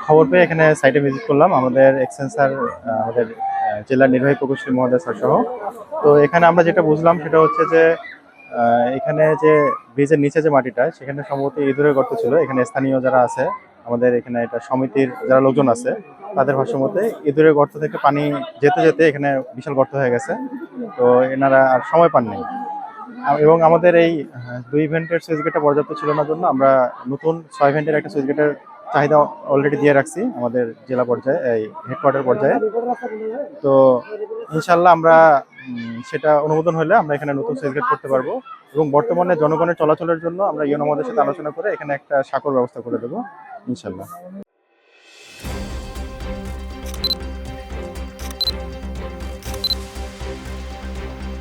খবর পেয়ে এখানে সাইটে ভিজিট করলাম আমাদের এক্সচেঞ্জ স্যার, আমাদের জেলার নির্বাহী প্রকৌশলী মহোদয় স্যার সহ। তো এখানে আমরা যেটা বুঝলাম সেটা হচ্ছে যে এখানে যে ব্রিজের নিচে যে মাটিটা, সেখানে সম্ভবত ইঁদুরের গর্ত ছিল। এখানে স্থানীয় যারা আছে, আমাদের এখানে এটা সমিতির যারা লোকজন আছে, তাদের ভাষ্য মতে ইঁদুরের গর্ত থেকে পানি যেতে যেতে এখানে বিশাল গর্ত হয়ে গেছে। তো এনারা আর সময় পাননি, এবং আমাদের এই 2 ইভেন্টের সুইচ গেটটা পর্যাপ্ত ছিল না জন্য আমরা নতুন 6 ইভেন্টের একটা সুইচ গেটের চাহিদা অলরেডি দিয়ে রাখছি আমাদের জেলা পর্যায়ে, এই হেডকোয়ার্টার পর্যায়ে। তো ইনশাল্লাহ আমরা সেটা অনুমোদন হলে আমরা এখানে নতুন সুইচ গেট করতে পারবো, এবং বর্তমানে জনগণের চলাচলের জন্য আমরা ইউনো মহোদয়ের সাথে আলোচনা করে এখানে একটা সাঁকোর ব্যবস্থা করে দেবো ইনশাল্লাহ।